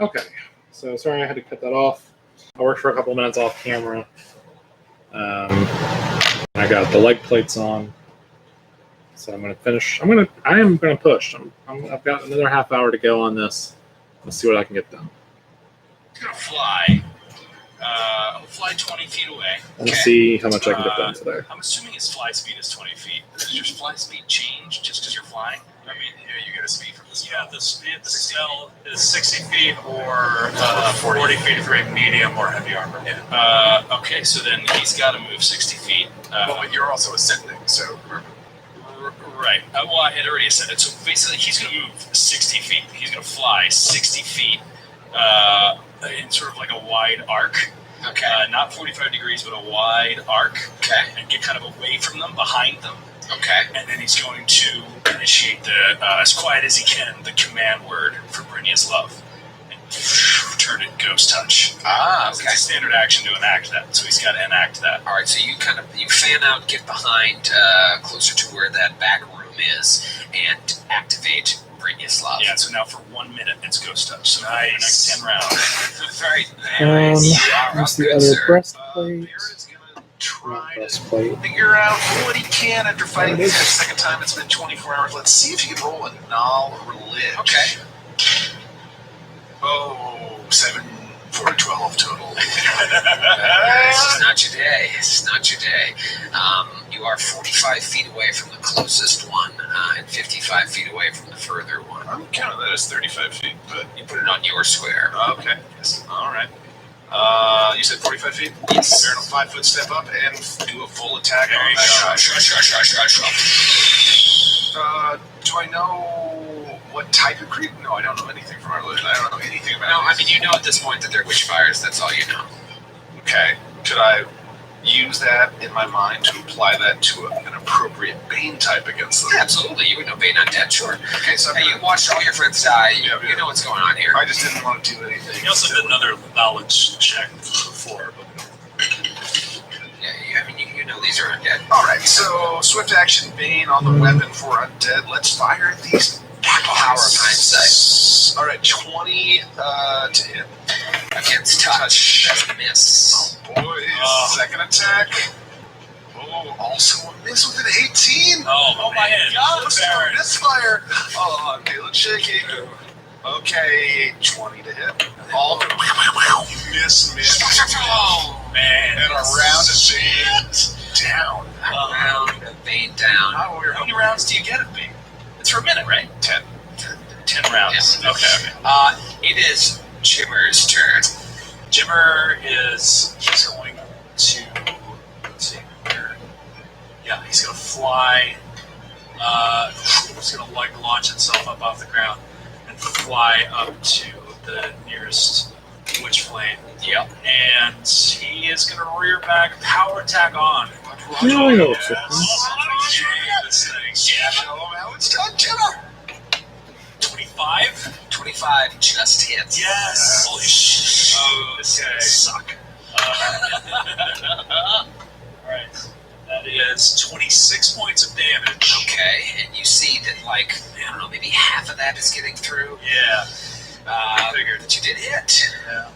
Okay, so sorry I had to cut that off. I worked for a couple of minutes off camera. I got the leg plates on, so I'm going to finish. I am going to push. I've got another half hour to go on this. Let's see what I can get done. It's going to fly. I'll fly 20 feet away. Let's see how much I can get done today. I'm assuming his fly speed is 20 feet. Does your fly speed change just because you're flying? I mean, you get a speed from the spell. Yeah, the speed of the spell is 60 feet or 40 feet for a medium or heavy armor. Yeah. Okay, so then he's got to move 60 feet. But you're also ascending, so... Right. Well, I had already ascended. So basically, he's going to move 60 feet. He's going to fly 60 feet in sort of like a wide arc. Okay. Not 45 degrees, but a wide arc. Okay. And get kind of away from them, behind them. Okay. And then he's going to initiate the, as quiet as he can, the command word for Brynja's love. And turn it ghost touch. Ah, okay. It's a standard action to enact that, so he's got to enact that. All right, so you fan out, get behind, closer to where that back room is, and activate Brynja's love. Yeah, so now for 1 minute, it's ghost touch. So nice. For the next 10 rounds. Very nice. What's the other breastplate? Barrett's gonna try to Breastplate. figure out what he can after fighting this guy the second time. It's been 24 hours. Let's see if he can roll a null religion. Okay. Oh, 7 for 12 total. This is not your day. This is not your day. You are 45 feet away from the closest one and 55 feet away from the further one. I'm counting that as 35 feet, but You put it on your square. okay. Yes. All right. You said 45 feet? Yes. Fair enough. 5 foot step up and do a full attack There on you that go. guy. Do I know what type of creep? No, I don't know anything from our religion. I don't know anything about No, I these. mean, you know at this point that they're witchfires. That's all you know. Okay. Could I use that in my mind to apply that to an appropriate Bane type against them? Absolutely. You would know Bane Undead, sure. Okay, so Hey, you watched all your friends die. Yeah, You know what's going on here. I just didn't want to do anything. He also did another knowledge check before. Yeah, I mean, you know these are undead. All right, so swift action Bane on the weapon for undead. Let's fire these Power of hindsight. All right, 20 to hit. Against touch. That's a miss. Oh, boys. Second attack. Oh, also a miss with an 18. Oh my God, God. what's the misfire? Oh, I'm feeling shaky. Okay, 20 to hit. All miss. Oh, Man. And a round of Bane down. a round of Bane down. How many rounds do you get of Bane? It's for a minute, right? 10. 10 rounds. Yeah. Okay. It is Jimmer's turn. Jimmer he's going to, let's see here. Yeah, he's going to fly. He's going to launch himself up off the ground and fly up to the nearest witch flame. Yep. And he is going to rear back, power attack on. No, no, This thing. Now it's done, Jimmer. 25? 25 just hits. Yes. Holy shit. Oh, this Okay. guy suck. Alright. That is 26 points of damage. Okay, and you see that, like, I don't know, maybe half of that is getting through. Yeah. I figured that you did hit. Yeah.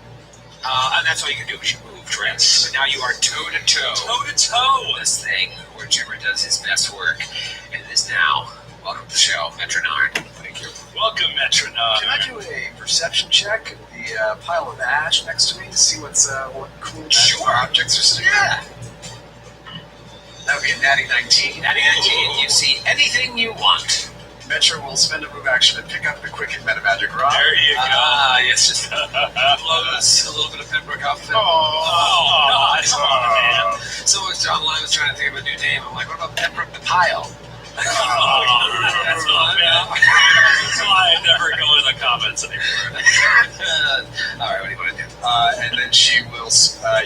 And that's all you can do is you moved, right? So now you are toe to toe. Toe to toe. This thing where Jimmer does his best work. And it is now, welcome to the show, Metronard. Thank you. Welcome, Metronome. Can I do a perception check of the pile of ash next to me to see what cool magical Sure. objects are sitting Yeah. there? That would be a natty 19. Natty 19, you see anything you want. Metro will spend a move action to pick up the quick and meta magic rod. There you go. Yes, just blows a little bit of Pembroke off of it. Oh, God. come on, man. Someone online was trying to think of a new name. I'm like, what about Pembroke the Pile? That's not bad. That's why I never go in the comments anymore. All right, what do you want to do? And then she will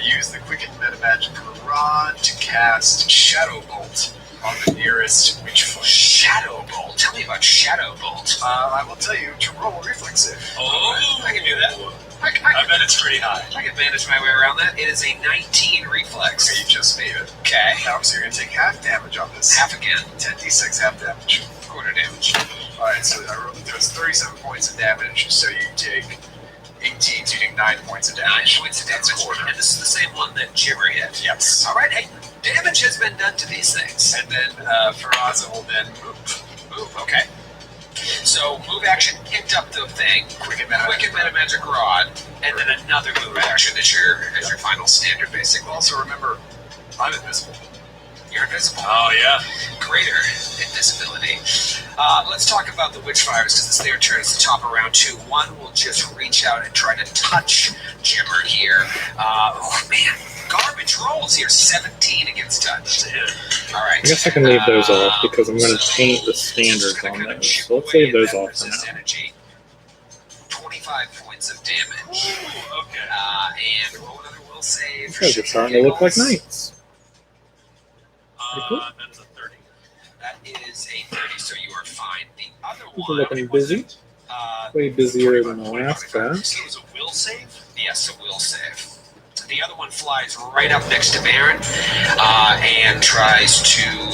use the quick and meta magic rod to cast Shadow Bolt on the nearest witch flame. Shadow Bolt. Tell me about Shadow Bolt. I will tell you to roll a reflex save. Oh, I can do that. I bet it's pretty high. I can manage my way around that. It is a 19 reflex. Okay, you just made it. Okay. Now, so you're going to take half damage on this. Half again. 10d6 half damage. Quarter damage. Alright, so I rolled, there's 37 points of damage, so you take 18, so you take 9 points of 9 damage. points of That's a damage. quarter. And this is the same one that Jimmer hit. Yes. All right, hey, damage has been done to these things. And then Faraza will then move. Okay. So move action picked up the thing, Quicken Meta Magic Rod, and then another move action as your final standard, basically. Also remember, I'm invisible. You're invisible. Oh, yeah. Greater invisibility. Let's talk about the Witchfires, because it's their turn. It's the top of round 2. One will just reach out and try to touch Jimmer here. Oh, man. Garbage rolls here. 17 against touch. That's a hit. All right. I guess I can leave those off because I'm going to paint the standards on those. So let's leave those off for now. Energy. 25 points of damage. Ooh, okay. And roll another will save. These guys are starting to look like knights. cool. That is a 30. That is a 30, so you are fine. The other These are one. looking busy. Way busier than the last guy. So it was a will save? Yes, a will save. The other one flies right up next to Baron and tries to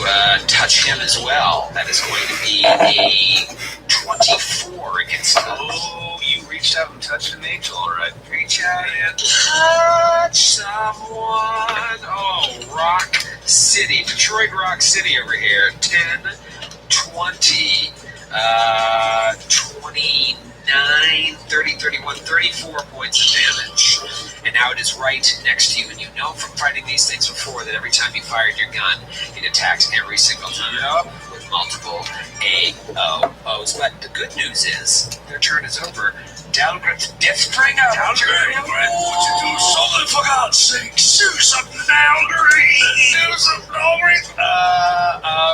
touch him as well. That is going to be a 24 against him. Oh, you reached out and touched an angel, all right. Reach out and touch someone. Oh, Rock City. Detroit Rock City over here. 10, 20, 29, 30, 31, 34 points of damage. And now it is right next to you. And you know from fighting these things before that every time you fired your gun, it attacked every single time with multiple AOs. But the good news is their turn is over. Dalgrim's Death Spring up. What you do? Something for God's sake. Do something, Dalgrim. Do something, Dalgrim.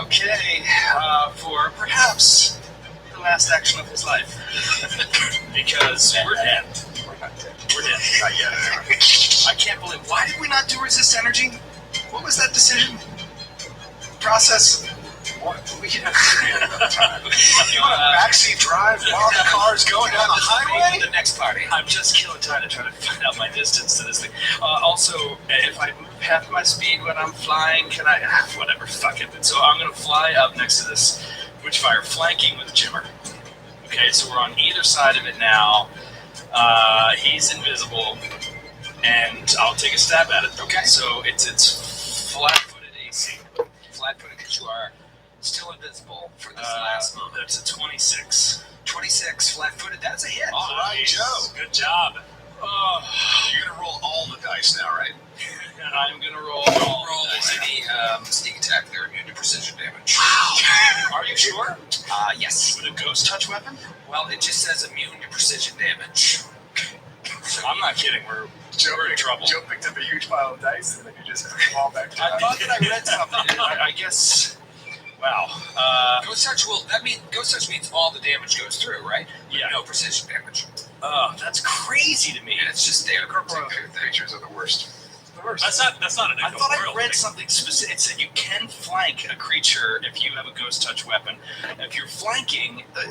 Okay. For perhaps the last action of his life. Because we're dead. We're dead. Not yet. I can't believe. Why did we not do resist energy? What was that decision? Process. What? We can have time. You want a backseat drive while the car's going down the highway? The next party. I'm just killing time to try to find out my distance to this thing. Also, if I move half my speed when I'm flying, can I? Whatever, fuck it. So I'm going to fly up next to this Witchfire, flanking with Jimmer. Okay, so we're on either side of it now. He's invisible, and I'll take a stab at it. Okay. So it's flat-footed AC. Flat-footed because you are still invisible for this last moment. That's a 26. 26, flat-footed. That's a hit. All right, Joe. Good job. You're going to roll all the dice now, right? I'm going to roll all the dice. Any sneak attack. They're immune to precision damage. Are you sure? Yes. With a ghost touch weapon? Well, it just says immune to precision damage. So I'm not kidding. We're in trouble. Joe picked up a huge pile of dice and then you just put them all back down. I thought that I read something. I guess. Wow. Ghost touch ghost touch means all the damage goes through, right? With Yeah. no precision damage. That's crazy to me. And it's just standard Incorporeal creatures are the worst. The worst. That's not an I thought I incorporeal read thing. something specific. It said you can flank a creature if you have a ghost touch weapon. If you're flanking, I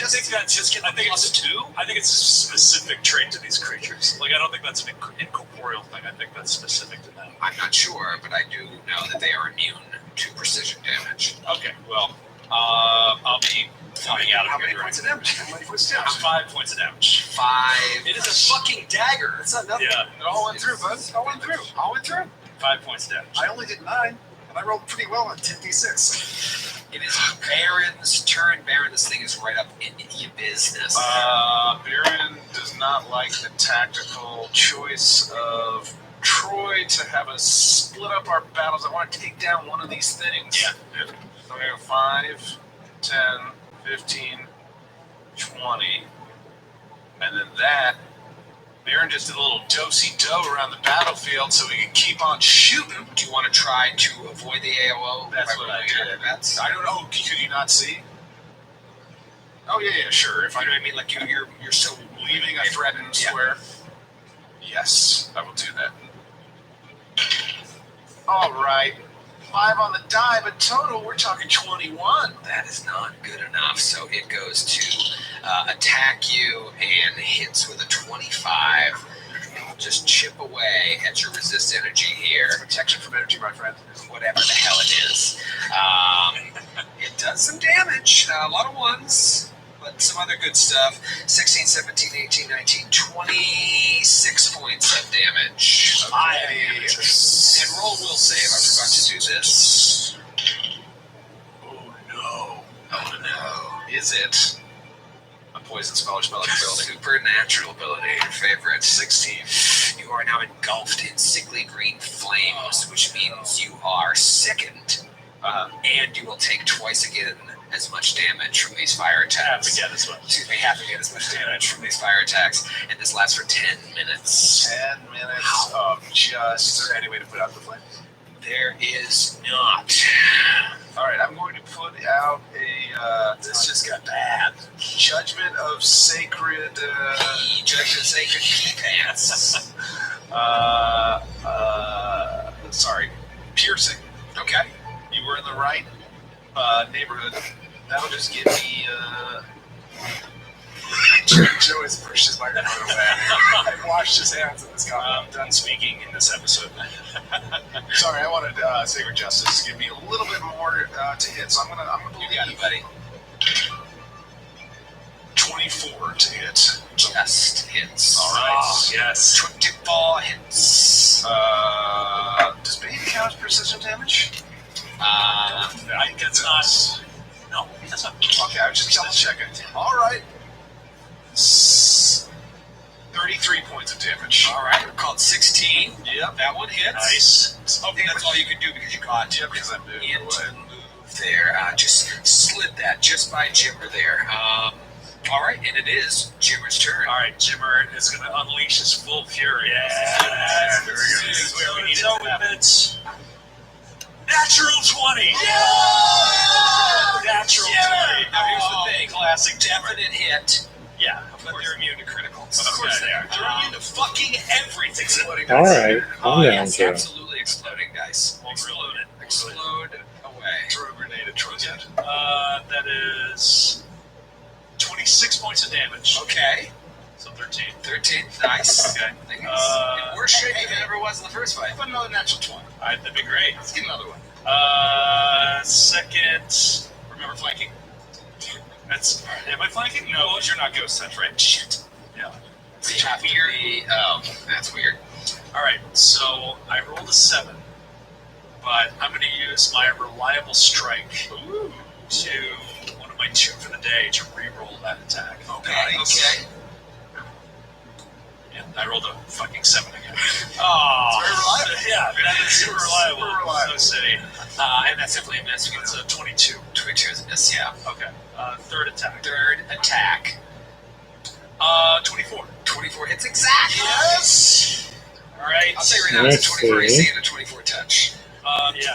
think that's just. I think it's two. I think it's a specific trait to these creatures. Like I don't think that's an incorporeal thing. I think that's specific to them. I'm not sure, but I do know that they are immune to precision damage. Okay, well, I'll be flying out of How here. many points of damage? How many points of damage? 5 points of damage. 5. It is a fucking dagger. That's not nothing. Yeah. It all went through, bud. It all went through. 5 points of damage. I only did 9, and I rolled pretty well on 10d6. It is Baron's turn. Baron, this thing is right up in your business. Baron does not like the tactical choice of Troy to have us split up our battles. I want to take down one of these things. Yeah. So I'm going to go 5, 10, 15, 20. And then that, Baron just did a little do-si-do around the battlefield so we can keep on shooting. Do you want to try to avoid the AOO? That's what I did. That's, I don't know. Could you not see? Oh, yeah, sure. If you know I'm what I mean? Like you're so leaving a threatened square. Yes, I will do that. All right. 5 on the die, but total, we're talking 21. That is not good enough. So it goes to attack you and hits with a 25. And will just chip away at your resist energy here. Protection from energy, my friend. Whatever the hell it is. It does some damage. A lot of ones. but some other good stuff. 16, 17, 18, 19, 26 points of damage. And roll will save. I forgot to do this. Oh no. Oh no. Is it a poison spell or spell ability? Supernatural ability, your favorite. 16. You are now engulfed in sickly green flames, which means you are sickened. And you will take twice again as much damage from these fire attacks. Half again as much. Excuse me, half again as much damage from these fire attacks. And this lasts for 10 minutes. 10 minutes of just... Is there any way to put out the flame? There is not. All right, I'm going to put out a... this just got bad. Judgment of Sacred... Judgment of Sacred Key Pants. Sorry. Piercing. Okay. You were in the right neighborhood. That'll just give me... Joe has pushed his microphone away. I've washed his hands in this comment. I'm done speaking in this episode. Sorry, I wanted Sacred Justice to give me a little bit more to hit, so I'm gonna You got it, buddy. 24 to hit. Just hits. All right. Oh, yes. 24 hits. Does Bane count as precision damage? I think that's not. No, that's not. Okay, I was just double checking. All right. 33 points of damage. All right, we're called 16. Yep. That one hits. Nice. I think that's all you can do because you got Yep, because I'm moving into away. the move there. Just slid that just by Jimmer there. All right, and it is Jimmer's turn. All right, Jimmer is going to unleash his full fury. Yeah, there we go. This is where we need to have it. Natural 20. Natural 20. Now here's the thing. Classic Jimmer. Definite hit, Yeah, but they're immune to criticals. Of course they are. They're immune to fucking everything. Exploding All dice. right, calm down, Yes, Joe. absolutely exploding dice. Explode it. Explode away. Throw a grenade at Troy's head. That is 26 points of damage. Okay. So 13. 13. Nice. Okay. I think it's in worse shape than it ever was in the first fight. Put another natural 20. All right, that'd be great. Let's get another one. Second. Remember flanking? That's. Am I flanking? No, you're not ghost touch, right? Shit. Yeah. Weird. Oh, that's weird. All right, so I rolled a 7, but I'm going to use my reliable strike to one of my 2 for the day to re-roll that attack. Okay. Okay. Yeah, I rolled a fucking 7 again. Oh, very reliable. Yeah, that is super reliable. Super reliable. No city. And that's definitely a miss. It's a 22. 22 is a miss, yeah. Okay. Third attack. Third attack. 24. 24 hits exactly. Yes. All right. I'll say right now it's a Let's 24 see. AC and a 24 touch.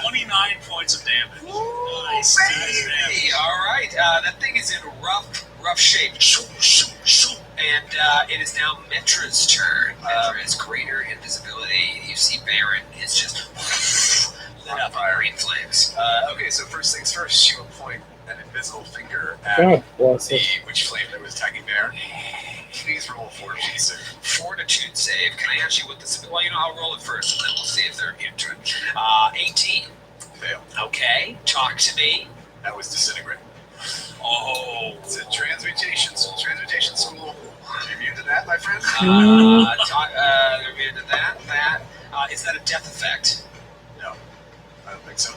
29 points of damage. Nice. Baby. All right. That thing is in rough shape. And it is now Metra's turn. Metra has greater invisibility. You see Baron is just lit up by green flames. Okay, so first things first, she will point an invisible finger at God bless the us. witch flame that was attacking Baron. Please roll a fortitude save. Fortitude save. Can I ask you what this? Well, I'll roll it first, and then we'll see if they're immune to it. 18. Fail. Okay. Talk to me. That was disintegrate. Oh. It's a transmutation school. Immune to that, my friend? They're immune to that. Is that a death effect? No, I don't think so.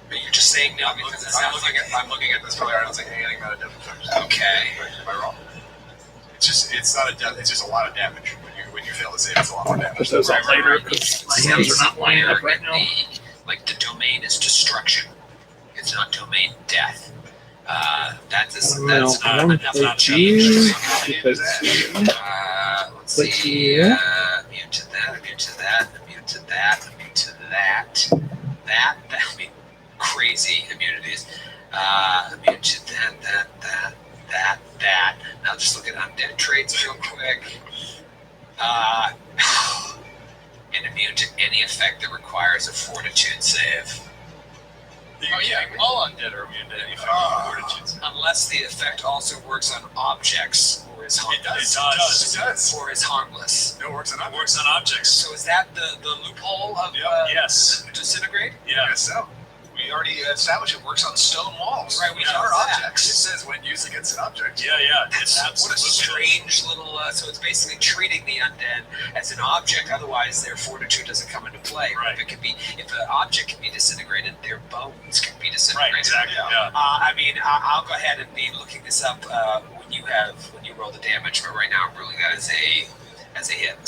But you're just saying no because it sounds like I'm looking at this player. I don't think anything about a death effect. Okay. Am I wrong? It's not a death. It's just a lot of damage. When you fail to save, it's a lot more damage. Put those on later Right. because my hands are not lining up right now. The domain is destruction. It's not domain death. That's I don't enough think not you, change. because Let's Click see. here. Immune to that. Immune to that. Immune to that. Immune to that. That. I mean, crazy immunities. Immune to that. Now just look at undead traits real quick. And immune to any effect that requires a fortitude save. Oh yeah, all undead are immune to any effect of fortitude. Unless the effect also works on objects or is harmless. It does. Or is harmless. No, it works on It works on objects. So is that the loophole of Yes. disintegrate? Yeah. guess so. We already established it works on stone walls. Right, we not know our that. objects. It says when used against an object. Yeah, That's what a strange little. So it's basically treating the undead as an object. Otherwise, their fortitude doesn't come into play. Right. If an object can be disintegrated, their bones can be disintegrated. Right, exactly. Yeah. I mean, I'll go ahead and be looking this up when you roll the damage. But right now, I'm ruling that as a hit.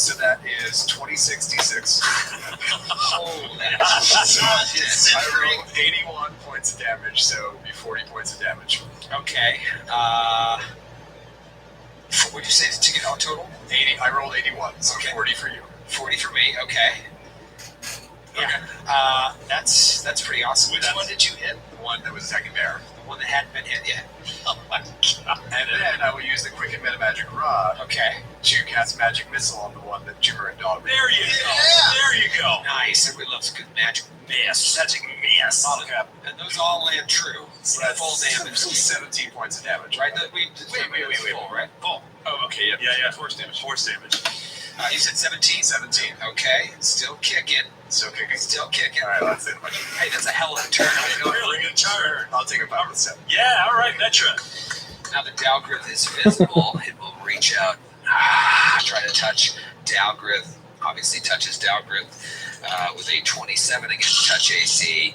So that is 2066. Holy I rolled 81 points of damage, so it would be 40 points of damage. Okay. What would you say to get all total? 80. I rolled 81, so Okay. 40 for you. 40 for me. Okay. Yeah. Okay. That's pretty awesome. Which one did you hit? The one that was attacking Bear. The one that hadn't been hit yet. Oh my god. And then I will use the Quicken Metamagic Rod Okay. to cast Magic Missile on the one that Jimmer and Dog. There you go. Yeah. There you go. Nice. Everybody loves a good magic Miss. Magic miss. Bottle cap. and those all land true. So Yeah, that's full damage. 17 points of damage. Right? Wait. Full, right? Full. Oh, okay. Yeah. Yeah. Force damage. Force damage. You said 17. 17. Okay. Still kicking. So kicking. Still kicking. All right, that's it. Hey, that's a hell of a turn. Really good turn. I'll take a power step. Yeah. All right, Metra. Now that Dalgrith is visible, it will reach out, try to touch Dalgrith. Obviously touches Dalgrith with a 27 against touch AC.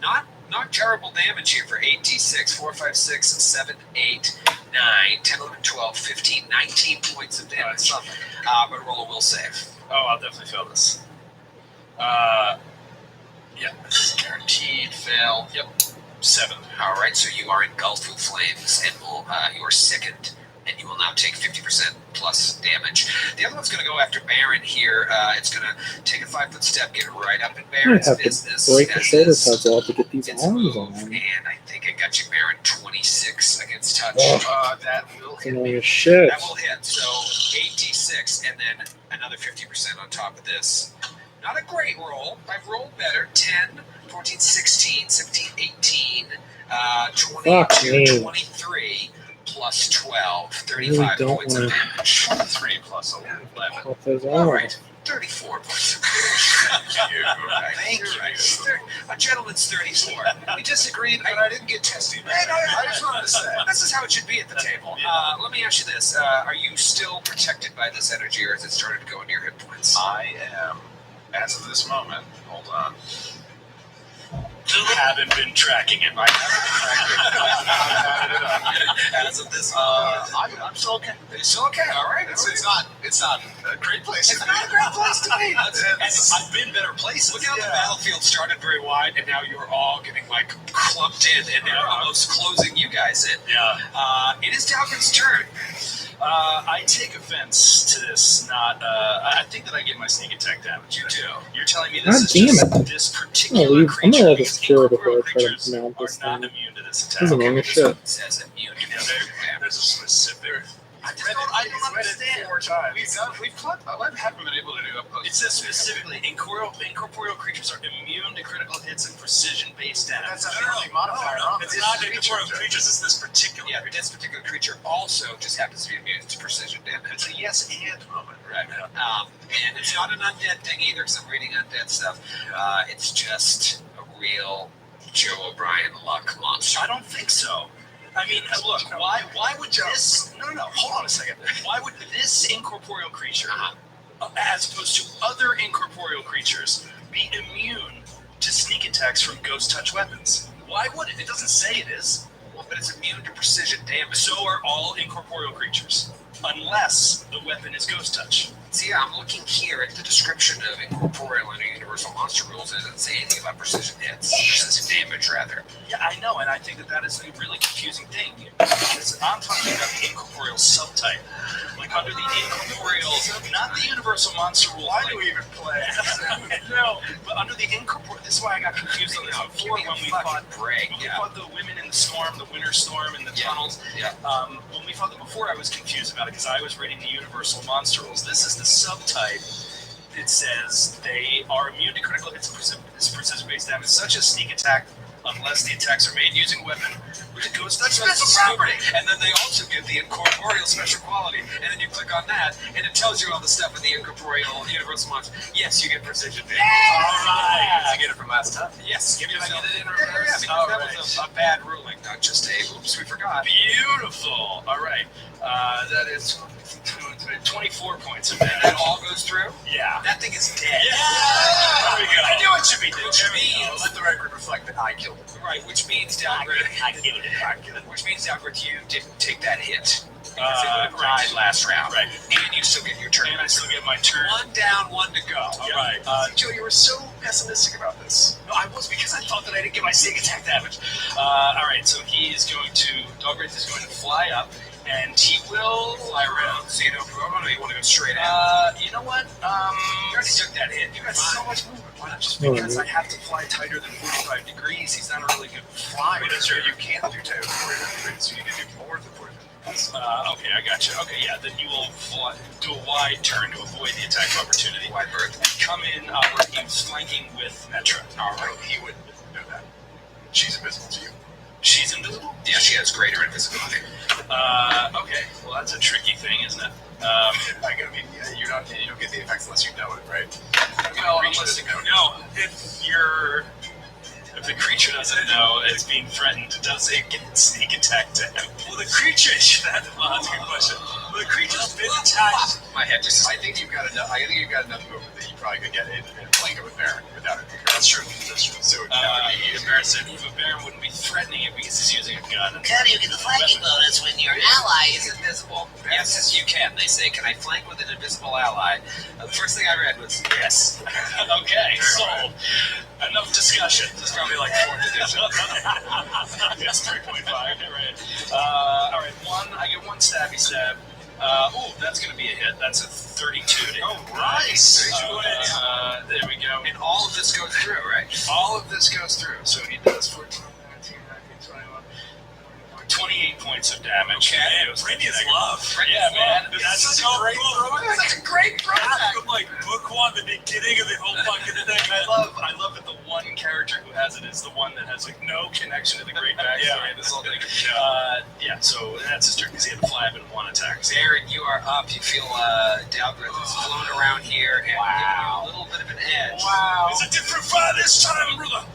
Not terrible damage here for 8d6, 4, 5, 6, 7, 8, 9, 10, 11, 12, 15, 19 points of damage. But roll a will save. Oh, I'll definitely fail this. Yeah, this is guaranteed fail. Yep, 7. All right, so you are engulfed with flames, and you are sickened, and you will now take 50% plus damage. The other one's going to go after Baron here. It's going to take a 5-foot step, get right up in I Baron's have to business. break the as shoulder this puzzle to get these its arms move, on. and I think I got you, Baron, 26 against touch. Oh. That will It's hit annoying me. as shit. That will hit. So 8d6, and then another 50% on top of this. Not a great roll. I've rolled better. 10, 14, 16, 17, 18, 22, 23, plus 12, 35 don't points of wanna- damage. 23 plus 11. Pop those All off. right. 34 points of damage. Thank you. Thank you. A gentleman's 34. We disagreed, But I didn't get testy. I just wanted to say. This is how it should be at the table. Let me ask you this. Are you still protected by this energy, or has it started to go into your hit points? I am, as of this moment, hold on. Haven't been tracking it. As of this I'm still okay. It's still okay, all right. It's not a great place. It's not a great place to be. I've been better places. Look how the battlefield started very wide, and now you're all getting like clumped in, and now almost closing you guys in. Yeah. It is Dalgrin's turn. I take offense to this. I think that I get my sneak attack damage. You do. You're telling me God this is damn just it. this I'm particular gonna creature. let because this cure before I incorporeal try to creatures mount are this not thing. immune to this This attack. is annoying as shit. It says immune to There's a specific. I don't understand. 4 times. I haven't been able to do it. It says specifically incorporeal creatures are immune to critical hits and precision-based damage. That's a friendly modifier. It's not incorporeal creatures. It's this particular. Yeah, but this particular creature also just happens to be immune to precision damage. It's a yes and moment, Right. And it's not an undead thing either, because I'm reading undead stuff. It's just a real Joe O'Brien luck monster. I don't think so. I mean, look, why would this... No, hold on a second. Why would this incorporeal creature, as opposed to other incorporeal creatures, be immune to sneak attacks from ghost touch weapons? Why would it? It doesn't say it is. Well, but it's immune to precision damage. So are all incorporeal creatures, unless the weapon is ghost touch. See, I'm looking here at the description of incorporeal and universal monster rules, and it doesn't say anything about precision hits. It says damage, rather. Yeah, I know, and I think that is a really confusing thing. Because I'm talking about the incorporeal subtype. Like under the incorporeal, not the universal monster rule. Why do we even play? No, but under the incorporeal, this is why I got confused on this before when we fought break. When we fought the women in the storm, the winter storm, and the tunnels. Yeah. When we fought them before, I was confused about it because I was reading the universal monster rules. This is the subtype. It says they are immune to critical hits and precision-based damage, such as sneak attack, unless the attacks are made using a weapon, which goes to Special property. And then they also give the incorporeal special quality. And then you click on that, and it tells you all the stuff in the incorporeal universal monster. Yes, you get precision damage. All right. Did you get it from last time? Yes, give yourself. get it in Yeah, reverse? because that was a bad ruling, not just a oops, we forgot. Beautiful. All right. That is 24 points of damage. That all goes through? Yeah. That thing is dead. Yeah. There we go. I knew it should be dead. Which means Let the record reflect that I killed him. right, which means downgrade. I killed it. Which means downgrade you didn't take that hit. Because it would have died last round. Right. And you still get your turn. And I still get my turn. One down, one to go. All right. Joe, you were so pessimistic about this. No, I was because I thought that I didn't get my sneak attack damage. All right, so he is going to, Dogwraith is going to fly up, and he will fly around. So you don't go, oh no, you want to go straight out. You know what? You already took that hit. You got so much movement. Why not just Oh, because yeah. I have to fly tighter than 45 degrees? He's not a really good flyer. That's true. You can't do tighter than 45 degrees, so you can do more than 45 degrees. Okay, I got you. Okay, yeah, then you will fly, do a wide turn to avoid the attack of opportunity. Wide berth. And come in where he was flanking with Metra. All right, he wouldn't know that. She's invisible to you. She's invisible? Yeah, she has greater invisibility. Okay, well, that's a tricky thing, isn't it? I mean, yeah, you don't get the effects unless you know it, right? Well, Reach unless, doesn't know. no, if the creature doesn't know it's being threatened, does it get sneak attack to him? Well, the creature, that's a good question. Well, the creature's been attacked. My head just. I think you've got enough movement that you probably could get in and flank it with Baron without it. That's true. So it would have to be Embarrassing. But Baron wouldn't be threatening it because he's using a gun. How do you get the flanking bonus when your ally is Invisible. Yes, you can. They say, can I flank with an invisible ally? The first thing I read was yes. Okay, sold. Enough discussion. There's probably like 4th edition. Yes, 3.5. Right. All right, I get one stabby stab. That's going to be a hit. That's a 32 to hit. Oh, nice. There we go. And all of this goes through, right? All of this goes through. So he does 14, 19, 19, 21, 28 points of damage. Okay, Radiant's love. Yeah, man. That's That's so great. cool. That's a great Yeah, from like book one, the beginning of the whole fucking thing. I love that the one character who has it is the one that has like no connection to the great backstory. This whole thing. So that's his turn because he had to fly up in one attack. So Aaron, you are up. You feel Dalgrith is flown around here and giving you a little bit of an edge. It's a different fight this time, brother.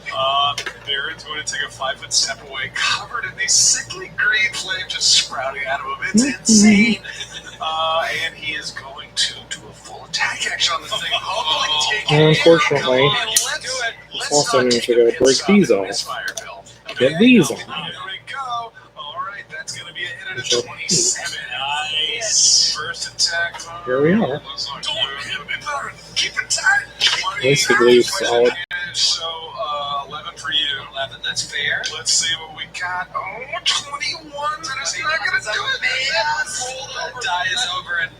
Baron's going to take a 5-foot step away, covered in these sickly green flame just sprouting out of him. It's insane. And he is going to do a full attack action on the thing. Unfortunately, Let's also not means take we a gotta pit break stop these in off. this fire, Bill. Get these on. There we go. All right, that's going to be a hit at Which a are 27. Nice. First attack. Here we are. Don't hit me, Baron. Keep it tight. Basically solid. So, 11 for you. 11, that's fair. Let's see what we got. Oh, 21. That is not going to do it. Man, die is over, and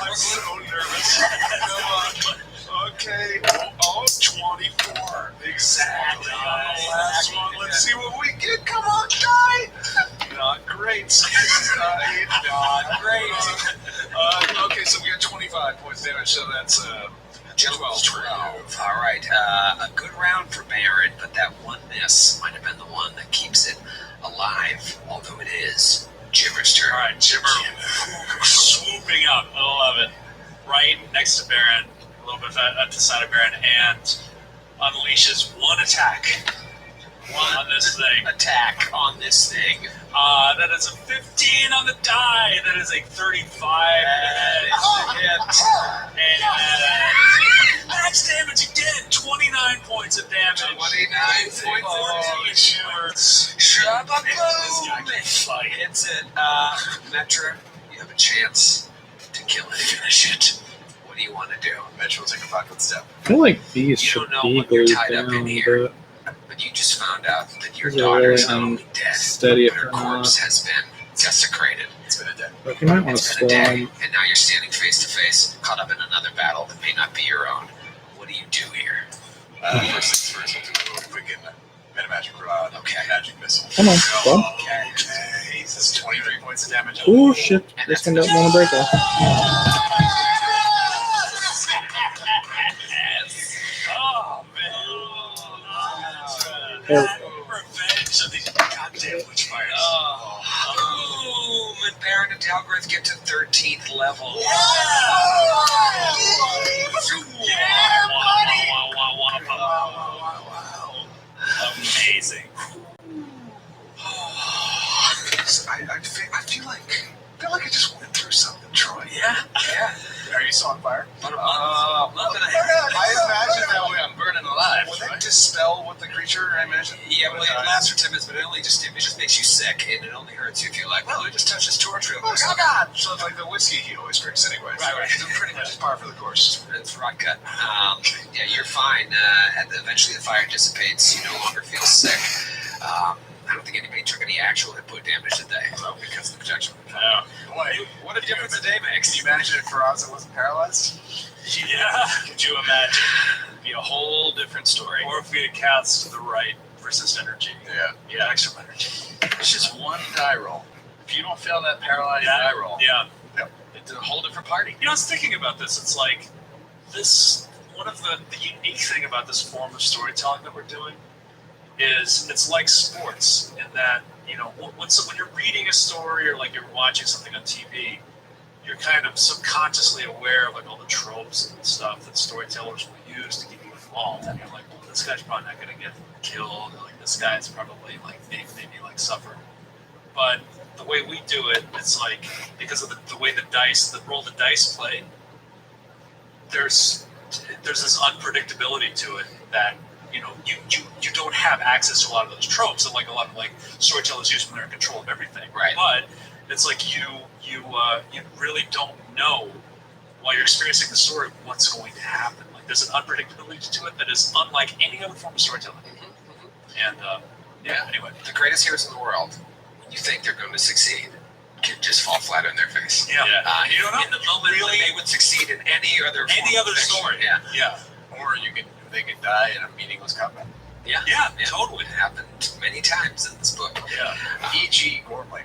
I'm so nervous. Okay. 24. Exactly. Last one. Let's see what we get. Come on, die. Not great. Not great. Okay, so we got 25 points damage, so that's 12. All right. A good round for Baron, but that one miss might have been the one that keeps it alive, although it is Jimmer's turn. All right, Jimmer swooping up. I love it. Right next to Baron, a little bit at the side of Baron, and unleashes one attack. One on this thing. Attack on this thing. That is a 15 on the die. That is a 35. And max damage again. 29 points of damage. 29 points of damage. Fight. Hits it. Metra, you have a chance to kill it. Finish it. What do you want to do? Metra will take a 5-foot step. I feel like these You should don't know be when you're glued tied up in down, here. but But you just found out that your These are daughter is really not only dead, unsteady but her if corpse has been desecrated. It's been a day. but you might want to It's been a day, swarm. and now you're standing face to face, caught up in another battle that may not be your own. What do you do here? First things first, we'll do a quick metamagic rod. Okay. Magic missile. Come on, bud. Okay. This is 23 points of damage. Oh shit! This one doesn't want to break off. Oh, man. There. For a 13th level. Wow. Amazing. I feel like I just went through something, Troy. Yeah. Are you still on fire? About a month and a half. I imagine that way. I'm burning alive. Would that dispel what the creature? I imagine. Yeah, well, it lasts for 10 minutes, but it just makes you sick, and it only hurts you if you're like, well, I just touched this torch real quick. Oh God! So it's like the whiskey he always drinks, anyways. Right. It's pretty much par for the course. It's rock cut. Yeah, you're fine. Eventually, the fire dissipates. You no longer feel sick. I don't think anybody took any actual hit point damage today. Oh, because of the protection. Yeah. Boy, What a difference a day makes. can you imagine if Faraz wasn't paralyzed? Yeah. Could you imagine? It'd be a whole different story. Or if we had cast the right resist energy. Yeah. Extra energy. It's just one die roll. If you don't fail that paralyzed Yeah. die roll, Yeah. it's a whole different party. You know, I was thinking about this. It's like this. One of the unique thing about this form of storytelling that we're doing is it's like sports in that, you know, when you're reading a story or like you're watching something on TV, you're kind of subconsciously aware of like all the tropes and stuff that storytellers will use to keep you involved. And you're like, well, this guy's probably not going to get killed. Or, like, this guy's probably like maybe like suffer. But the way we do it, it's like because of the way the roll the dice play. There's this unpredictability to it that, you know, you don't have access to a lot of those tropes that like a lot of like storytellers use when they're in control of everything. Right. But it's like you really don't know while you're experiencing the story what's going to happen. Like there's an unpredictability to it that is unlike any other form of storytelling. And anyway, The greatest heroes in the world, when you think they're going to succeed, can just fall flat on their face. yeah. You don't know in the moment really- when they would succeed in any other story. Yeah. Yeah. Or they could die in a meaningless combat. Yeah. Yeah. Totally. It happened many times in this book. Yeah. E.g. Gormley.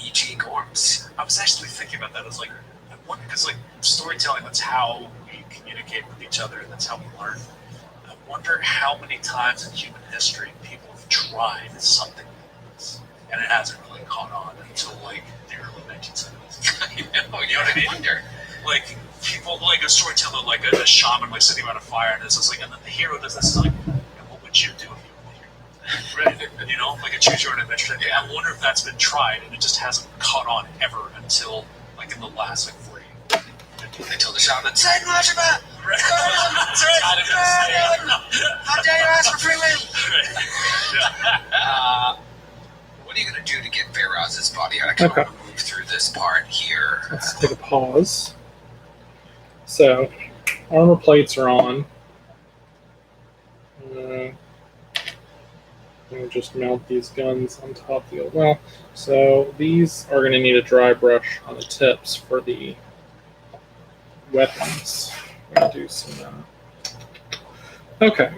E.G. Gorms. I was actually thinking about that. I was like, I wonder, because like storytelling, that's how we communicate with each other, and that's how we learn. I wonder how many times in human history people have tried something like this, and it hasn't really caught on until like the early 1970s. You know what I mean? wonder. Like people, like a storyteller, like a shaman, like sitting around a fire, and it's like, and then the hero does this. It's like, what would you do if you were the hero? Right? You know, like a choose your own adventure. Yeah. I wonder if that's been tried, and it just hasn't caught on ever until like in the last like 40 years. Until the shaman Say Rajaba! Right. How dare you ask for free will? What are you going to do to get Faraz's body out? I kind of Okay. want to move through this part here. Let's take a pause. So, armor plates are on. Let me just mount these guns on top of the old. Well, so these are going to need a dry brush on the tips for the weapons. I'm going to do some. Okay,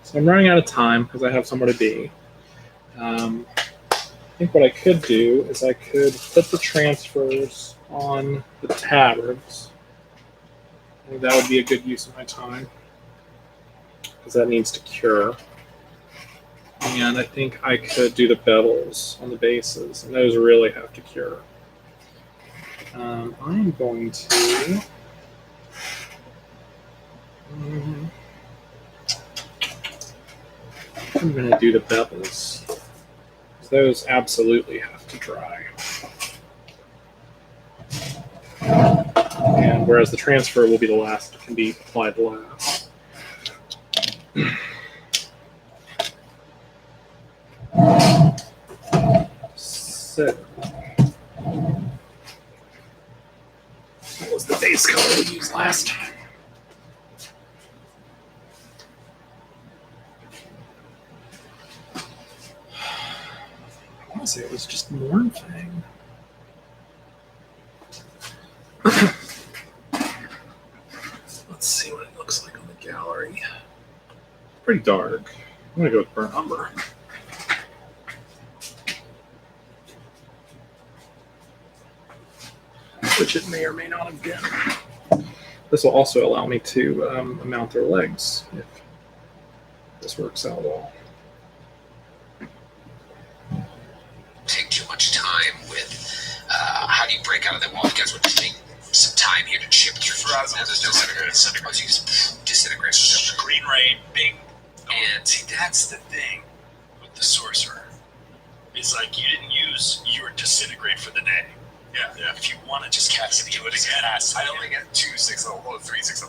so I'm running out of time because I have somewhere to be. I think what I could do is I could put the transfers on the tabards. I think that would be a good use of my time because that needs to cure. And I think I could do the bevels on the bases, and those really have to cure. I'm going to. I'm going to do the bevels. Those absolutely have to dry. And whereas the transfer will be the last, can be applied last. So, what was the base color we used last time? I want to say it was just Mournfang. Let's see what it looks like on the gallery. Pretty dark. I'm going to go with burnt umber. Which it may or may not have been. This will also allow me to mount their legs if this works out well. Take too much time with how do you break out of that wall? You guys were just being time here to chip through. Frazzle is disintegrate. Oh, so you just disintegrate. Green ray, bing. And See, that's the thing with the sorcerer. It's like you didn't use your disintegrate for the day. Yeah. If you want to just cast it, do it again. I only get 3 6-level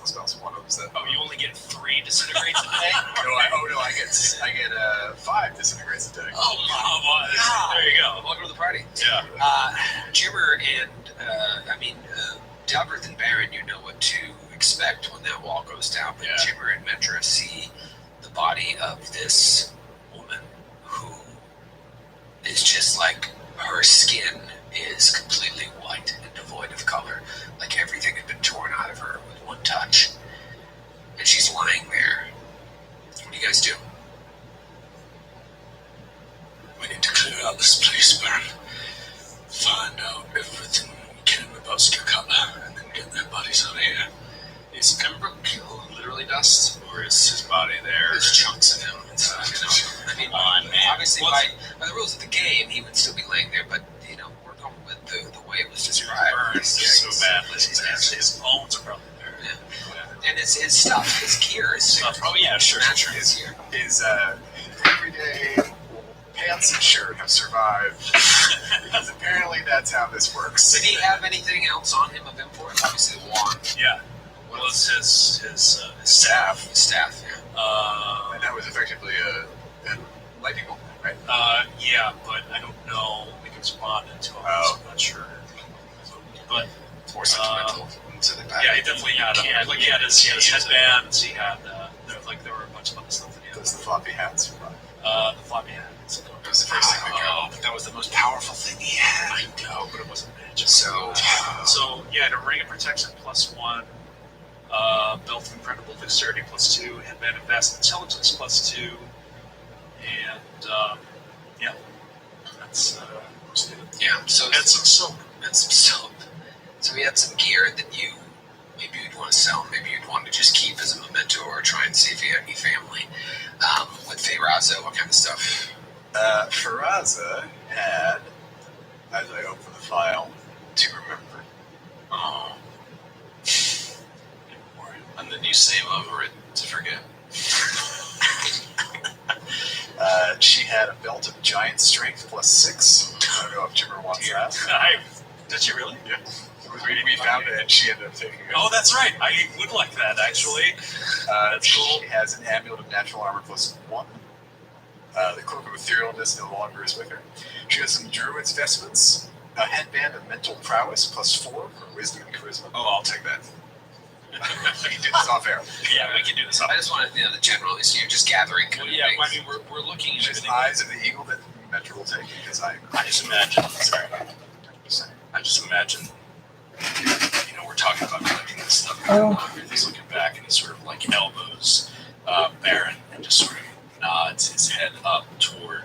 spells. One of them's that. Oh, you only get 3 disintegrates a day? I get 5 disintegrates a day. Oh, come on. There you go. welcome to the party. Yeah. Jimmer and Delbert and Baron, you know what to expect when that wall goes down. But Yeah. Jimmer and Metra see the body of this woman who is just like her skin is completely white and devoid of color, like everything had been torn out of her with one touch. And she's lying there. What do you guys do? We need to clear out this place, Baron. Find out everything we can about Skirkatla, and then get their bodies out of here. Is Pembroke literally dust, or is his body there? There's chunks of him. I mean, obviously by the rules of the game, he would still be laying there, but we're going with the way it was described. Burned so badly. His bones are probably there. Yeah. And his stuff, his gear, his Stuff. Oh yeah, sure. His everyday pants and shirt have survived because apparently that's how this works. Did he have anything else on him of import? Obviously the wand. Yeah. What was his staff? His staff, yeah. And that was effectively a lightning bolt, right? Yeah, but I don't know if it was bonded to him. Oh. I'm not sure. But It's more sentimental. So yeah, he definitely had like he had his headbands. He had there were a bunch of other stuff that he had. Does the floppy hat survive? The floppy hats. That was the first thing that got. But that was the most powerful thing he had. I know, but it wasn't magic. So Yeah, the ring of protection +1, belt of incredible dexterity +2, headband of vast intelligence +2, and yeah, that's yeah, so and some soap. and some soap. So we had some gear that maybe you'd want to sell, maybe you'd want to just keep as a memento or try and see if you had any family. With Feyraza, what kind of stuff? Feyraza had, as I open the file, to remember. Oh. And then you save over it to forget. She had a belt of giant strength +6. I don't know if Jimmer wants that. Did she really? Yeah. We found it and she ended up taking it. Oh, that's right. I would like that, actually. That's cool. She has an amulet of natural armor +1. The cloak of etherealness no longer is with her. She has some druid's vestments, a headband of mental prowess +4 for wisdom and charisma. Oh, I'll take that. We can do this off air. Yeah, we can do this. I just wanted the general, so you're just gathering kind Well, of yeah, things. I mean, we're looking at Just everything. eyes of the eagle that Metro will take because I I just imagine, we're talking about collecting this stuff. He's looking back and he sort of like elbows Baron and just sort of nods his head up toward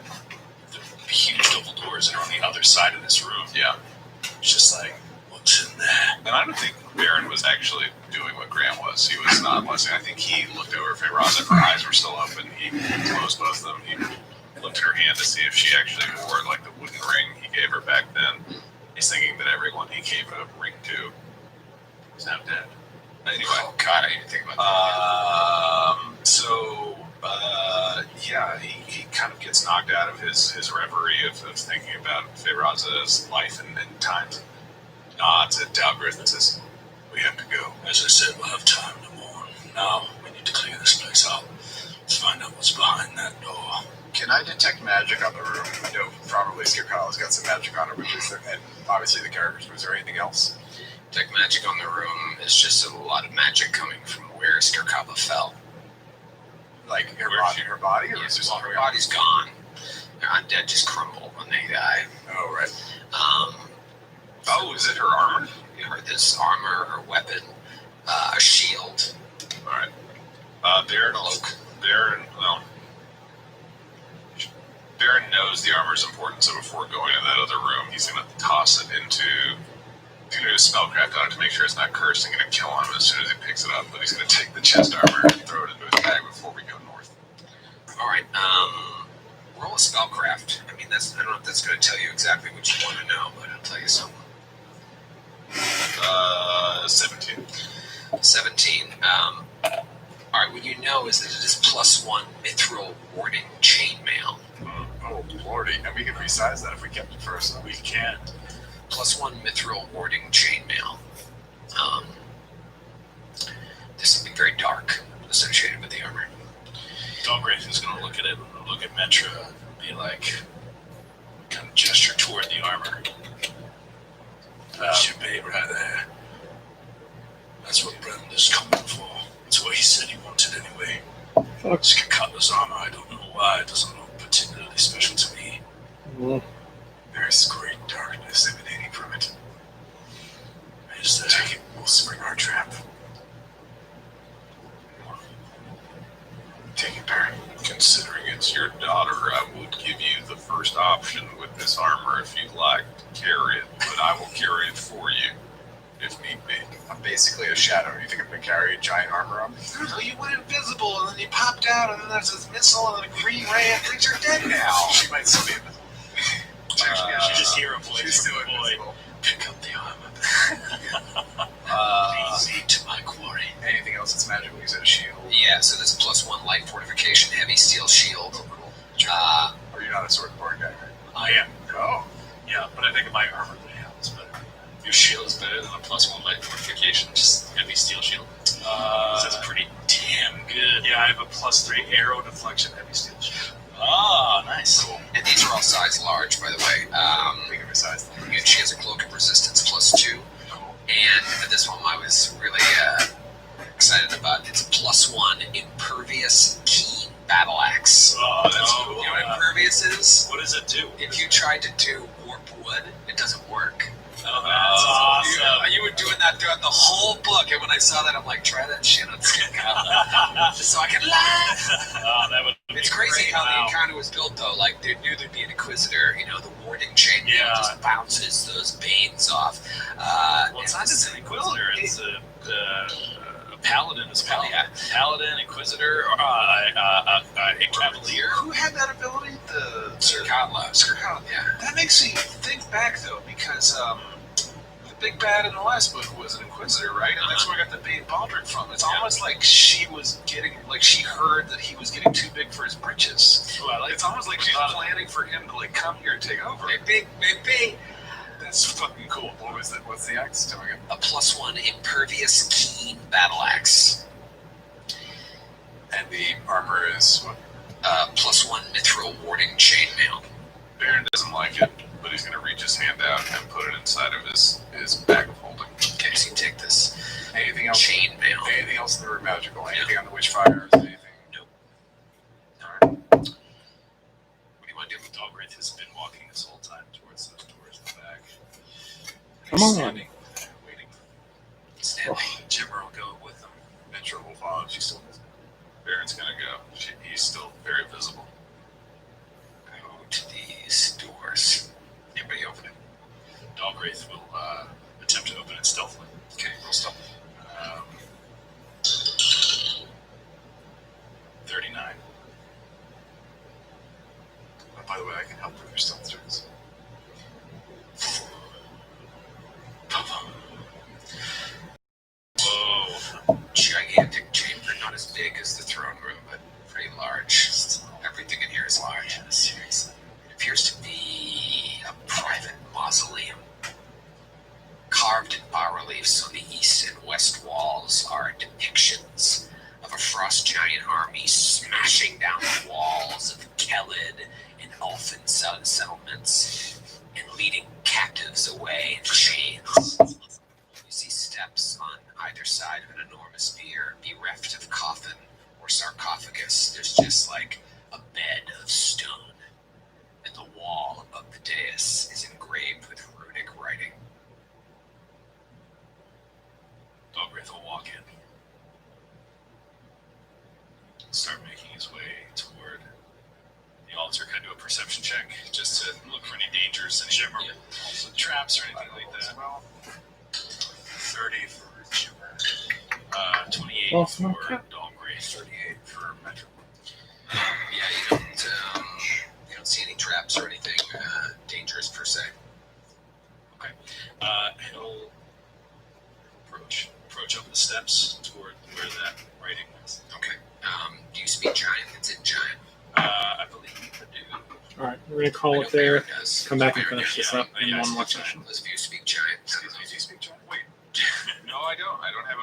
the huge double doors that are on the other side of this room. Yeah. It's just like, what's in there? And I don't think Baron was actually doing what Grant was. He was not listening. I think he looked over Feyraza. Her eyes were still open. He closed both of them. He looked at her hand to see if she actually wore like the wooden ring he gave her back then. He's thinking that everyone he gave a ring to is now dead. Anyway. Oh, God, I didn't think about that. Yeah, he kind of gets knocked out of his reverie of thinking about Feyraza's life and times. Nods at Dalgrith and says, "We have to go." As I said, we'll have time to mourn. Now, we need to clear this place out. Let's find out what's behind that door. Can I detect magic on the room? I know probably Skirkatla's got some magic on her, but is there, and obviously the characters, was there anything else? Detect magic on the room is just a lot of magic coming from where Skirkatla fell. Like her body, or is Well, her body's gone. Their undead just crumble when they die. Oh, right. Oh, is it her armor? This armor, her weapon, a shield. All right. Baron knows the armor is important, so before going to that other room, he's going to toss it into. He's going to do a spellcraft on it to make sure it's not cursed and going to kill him as soon as he picks it up. But he's going to take the chest armor and throw it into his bag before we go north. All right. Roll a spellcraft. I mean, I don't know if that's going to tell you exactly what you want to know, but it'll tell you something. 17. 17. All right, what you know is that it is +1 mithril warding chainmail. Oh, lordy. And we can resize that if we kept it first. We can. +1 mithril warding chainmail. There's something very dark associated with the armor. Dogwraith is going to look at it, look at Metra, and be like, kind of gesture toward the armor. That's your babe right there. That's what Brendan's coming for. That's what he said he wanted anyway. Fuck. It's Katla's armor. I don't know why. It doesn't look particularly special to me. Mm. There's great darkness emanating from it. Is there? Take it, we'll spring our trap. Take it, Baron. Considering it's your daughter, I would give you the first option with this armor if you'd like to carry it, but I will carry it for you if need be. I'm basically a shadow. You think I'm gonna carry a giant armor on me? No, you went invisible, and then you popped out, and then there's this missile, and then a green ray, and things are dead now. She might still be invisible. You just hear a voice She's from still the boy. invisible. Pick up the armor. Lead to my quarry. Anything else that's magical? You said a shield. Yeah, so there's a +1 light fortification, heavy steel shield. Or you're not a sword board guy, right? I am. Oh. Yeah, but I think my armor is better. Your shield is better than a +1 light fortification, just heavy steel shield. That's pretty damn good. Yeah, I have a +3 arrow deflection heavy steel shield. Ah, nice. And these are all size large, by the way. Think of her size. And she has a cloak of resistance +2. And this one I was really excited about. It's a +1 impervious keen battle axe. Oh, that's cool. You know what impervious is? What does it do? If you tried to do warp wood, it doesn't work. Oh, that's awesome. You were doing that throughout the whole book, and when I saw that, I'm like, try that shit on Skip. Just so I can laugh. That would It's crazy how the encounter was built, though. Like, they knew there'd be an Inquisitor, you know, the warding chain just bounces those banes off. Well, it's not just an Inquisitor, it's a Paladin as well. Yeah. Paladin, Inquisitor, Cavalier. Who had that ability? The Skirkatla. Skirkatla. Yeah. That makes me think back, though, because the big bad in the last book was an Inquisitor, right? And that's where I got the Bane Baldric from. It's almost like she was getting, like she heard that he was getting too big for his britches. Ooh, I like It's almost like she's planning for him to like come here and take over. Maybe. That's fucking cool. What was that? What's the axe? Tell me again. A +1 impervious keen battle axe. And the armor is what? +1 mithril warding chainmail. Baron doesn't like it, but he's going to reach his hand out and put it inside of his bag of holding. Okay, so you take this Anything else? chainmail. Anything else in the room magical? Anything on the witchfire? Anything? Nope. Alright. What do you want to do? Dogwraith has been walking this whole time towards the back. Come on. Standing, waiting. Stanley. Jimmer will go with him. Metro will follow. She's still invisible. Baron's going to go. He's still very visible. Go to these doors. Anybody open it? Dogwraith will attempt to open it stealthily. Okay, roll stealth. 39. Oh, by the way, I can help with your stealth checks. Whoa. Gigantic chamber, not as big as the throne room, but pretty large. Everything in here is large. It appears to be a private mausoleum. Carved in bas-reliefs on the east and west walls are depictions of a frost giant army smashing down the walls of Kelid and Elfin settlements and leading captives away in chains. You see steps on either side of an enormous bier, bereft of coffin or sarcophagus. There's just like a bed of stone, and the wall above the dais is engraved with runic writing. Dogwraith will walk in. Start making his way toward the altar. Kind of do a perception check just to look for any dangers, any also traps or anything like that. Well, 30 for Jimmer. 28 Well, for okay. Dogwraith. 38 for Metro. Yeah, you don't see any traps or anything dangerous per se. Okay. He'll approach march up the steps toward where that writing is. Okay. Do you speak giant? It's in giant. I believe I do. All right, we're gonna call I it know there. Baron does. Come back and Baron finish does. this up in Yeah, one more speak session. Those of you who speak giant. Excuse me, do you speak Wait. No, I don't. I don't have